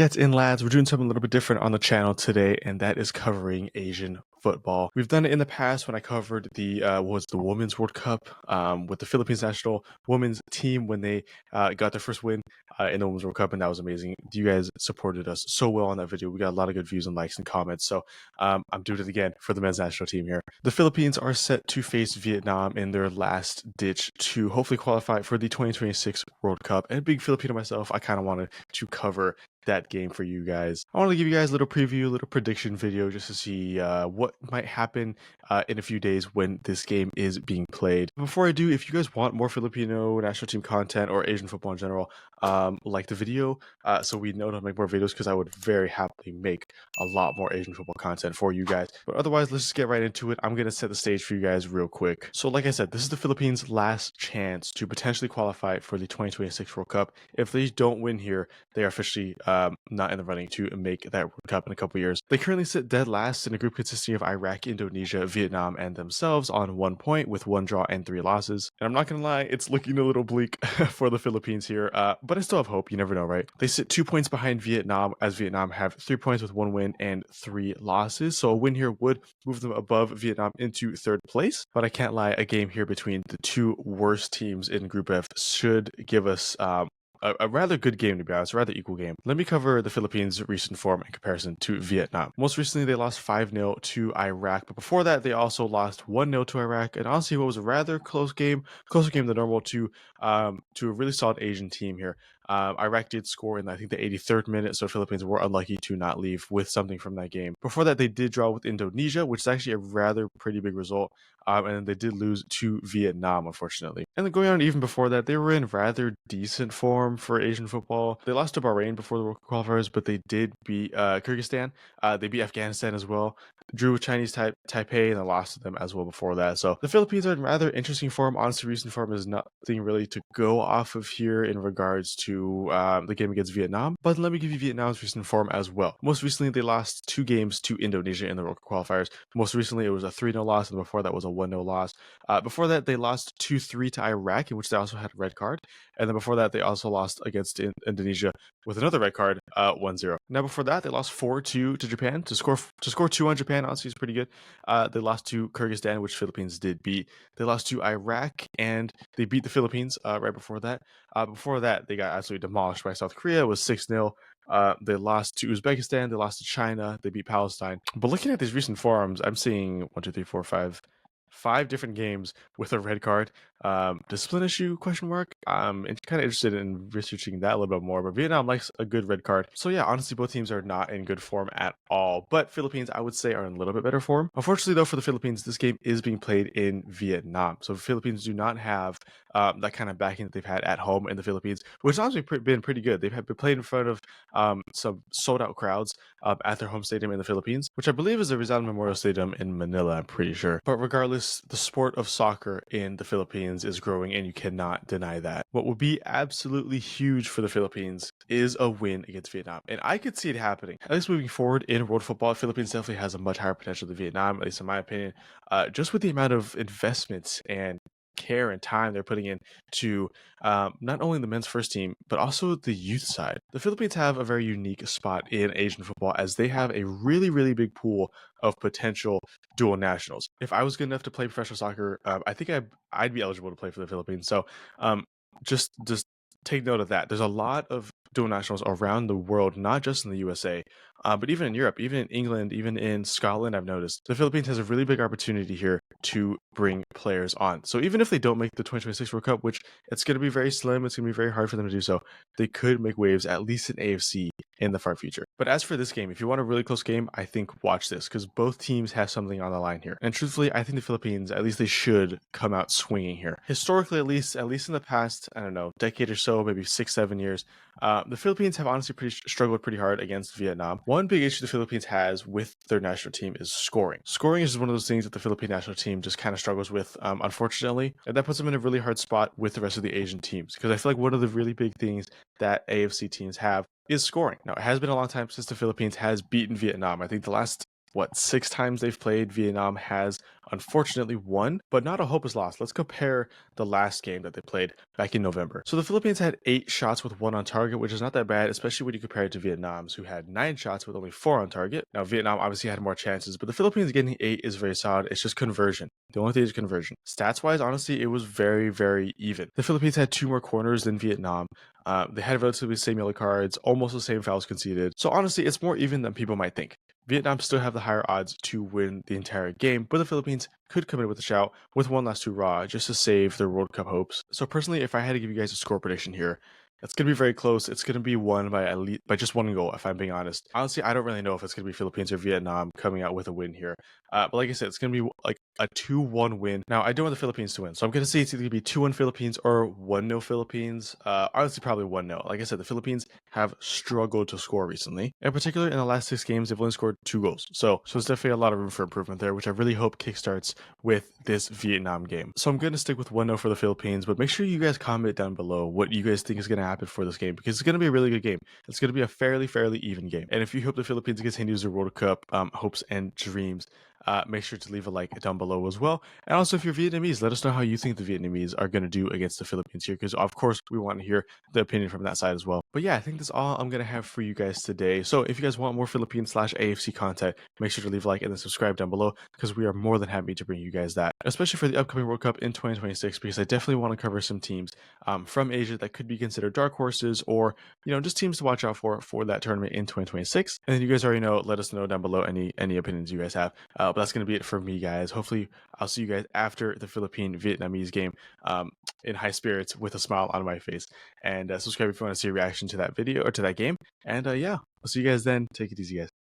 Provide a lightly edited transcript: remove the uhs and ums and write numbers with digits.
Get in, lads. We're doing something a little bit different on the channel today, and that is covering Asian football. We've done it in the past when I covered the Women's World Cup with the Philippines national women's team when they got their first win in the Women's World Cup, and that was amazing. You guys supported us so well on that video. We got a lot of good views and likes and comments, so I'm doing it again for the men's national team here. The Philippines are set to face Vietnam in their last ditch to hopefully qualify for the 2026 World Cup. And being Filipino myself, I kind of wanted to cover that game for you guys. I want to give you guys a little preview, a little prediction video just to see what might happen in a few days when this game is being played. Before I do, if you guys want more Filipino national team content or Asian football in general, like the video so we know to make more videos, because I would very happily make a lot more Asian football content for you guys. But otherwise, let's just get right into it. I'm going to set the stage for you guys real quick. So like I said, this is the Philippines' last chance to potentially qualify for the 2026 World Cup. If they don't win here, they are officially not in the running to make that World Cup in a couple years. They currently sit dead last in a group consisting of Iraq, Indonesia, Vietnam, and themselves on 1 point with 1 draw and 3 losses. And I'm not gonna lie, it's looking a little bleak for the Philippines here, but I still have hope. You never know, right? They sit 2 points behind Vietnam, as Vietnam have 3 points with 1 win and 3 losses. So a win here would move them above Vietnam into 3rd place. But I can't lie, a game here between the 2 worst teams in Group F should give us a rather good game, to be honest, a rather equal game. Let me cover the Philippines' recent form in comparison to Vietnam. Most recently, they lost 5-0 to Iraq, but before that, they also lost 1-0 to Iraq, and honestly, what was a rather closer game than normal to a really solid Asian team here. Iraq did score in, I think, the 83rd minute, so Philippines were unlucky to not leave with something from that game. Before that, they did draw with Indonesia, which is actually a rather pretty big result, and then they did lose to Vietnam, unfortunately. And then going on even before that, they were in rather decent form for Asian football. They lost to Bahrain before the World Cup qualifiers, but they did beat Kyrgyzstan. They beat Afghanistan as well. Drew with Chinese Taipei, and then lost to them as well before that. So the Philippines are in rather interesting form. Honestly, recent form is nothing really to go off of here in regards to the game against Vietnam. But let me give you Vietnam's recent form as well. Most recently, they lost 2 games to Indonesia in the World Cup qualifiers. Most recently, it was a 3-0 loss, and before that was a 1-0 loss. Before that, they lost 2-3 to Iraq, in which they also had a red card. And then before that, they also lost against Indonesia with another red card, 1-0. Now before that, they lost 4-2 to Japan. To score 2 on Japan, honestly, is pretty good. They lost to Kyrgyzstan, which Philippines did beat. They lost to Iraq, and they beat the Philippines right before that. Before that, they got absolutely demolished by South Korea. It was 6-0. They lost to Uzbekistan. They lost to China. They beat Palestine. But looking at these recent forums, I'm seeing 1, 2, 3, 4, 5 different games with a red card. Discipline issue, question mark. I'm kind of interested in researching that a little bit more, but Vietnam likes a good red card. So yeah, honestly, both teams are not in good form at all, but Philippines, I would say, are in a little bit better form. Unfortunately though, for the Philippines, this game is being played in Vietnam, so the Philippines do not have that kind of backing that they've had at home in the Philippines, which has honestly been pretty good. They've been played in front of some sold out crowds at their home stadium in the Philippines, which I believe is the Rizal Memorial Stadium in Manila, I'm pretty sure. But regardless, the sport of soccer in the Philippines is growing, and you cannot deny that. What would be absolutely huge for the Philippines is a win against Vietnam, and I could see it happening. At least moving forward in world football, Philippines definitely has a much higher potential than Vietnam, at least in my opinion, just with the amount of investments and care and time they're putting in to not only the men's first team, but also the youth side. The Philippines have a very unique spot in Asian football, as they have a really, really big pool of potential dual nationals. If I was good enough to play professional soccer, I think I'd be eligible to play for the Philippines. So just take note of that. There's a lot of dual nationals around the world, not just in the USA, but even in Europe, even in England, even in Scotland. I've noticed the Philippines has a really big opportunity here to bring players on. So even if they don't make the 2026 World Cup, which it's going to be very slim, it's going to be very hard for them to do so, they could make waves, at least in AFC, in the far future. But as for this game, if you want a really close game, I think watch this, because both teams have something on the line here. And truthfully, I think the Philippines, at least they should come out swinging here. Historically, at least in the past, I don't know, decade or so, maybe 6-7 years, the Philippines have honestly struggled pretty hard against Vietnam. One big issue the Philippines has with their national team is scoring. Scoring is one of those things that the Philippine national team just kind of struggles with, unfortunately, and that puts them in a really hard spot with the rest of the Asian teams, because I feel like one of the really big things that AFC teams have is scoring. Now, it has been a long time since the Philippines has beaten Vietnam. I think the last 6 times they've played, Vietnam has unfortunately won, but not a hope is lost. Let's compare the last game that they played back in November. So the Philippines had 8 shots with 1 on target, which is not that bad, especially when you compare it to Vietnam's, who had 9 shots with only 4 on target. Now, Vietnam obviously had more chances, but the Philippines getting 8 is very solid. It's just conversion. The only thing is conversion. Stats-wise, honestly, it was very, very even. The Philippines had 2 more corners than Vietnam. They had relatively the same yellow cards, almost the same fouls conceded. So honestly, it's more even than people might think. Vietnam still have the higher odds to win the entire game, but the Philippines could come in with a shout with one last hurrah just to save their World Cup hopes. So personally, if I had to give you guys a score prediction here, it's going to be very close. It's going to be won by at least by just 1 goal, if I'm being honest. Honestly, I don't really know if it's going to be Philippines or Vietnam coming out with a win here. But like I said, it's going to be like a 2-1 win. Now, I do want the Philippines to win, so I'm going to say it's either going to be 2-1 Philippines or 1-0 Philippines. Honestly, probably 1-0. Like I said, the Philippines have struggled to score recently. In particular, in the last 6 games, they've only scored 2 goals. So there's definitely a lot of room for improvement there, which I really hope kickstarts with this Vietnam game. So I'm going to stick with 1-0 for the Philippines, but make sure you guys comment down below what you guys think is going to happen for this game, because it's going to be a really good game. It's going to be a fairly even game. And if you hope the Philippines continues their World Cup hopes and dreams, make sure to leave a like down below as well. And also, if you're Vietnamese, let us know how you think the Vietnamese are going to do against the Philippines here, because of course we want to hear the opinion from that side as well. But yeah, I think that's all I'm going to have for you guys today. So if you guys want more Philippines/AFC content, make sure to leave a like and then subscribe down below, because we are more than happy to bring you guys that, especially for the upcoming World Cup in 2026, because I definitely want to cover some teams from Asia that could be considered dark horses, or just teams to watch out for that tournament in 2026. And then you guys already know, let us know down below any opinions you guys have. But that's going to be it for me, guys. Hopefully I'll see you guys after the Philippine Vietnamese game in high spirits with a smile on my face. And subscribe if you want to see a reaction to that video or to that game. And yeah, I'll see you guys then. Take it easy, guys.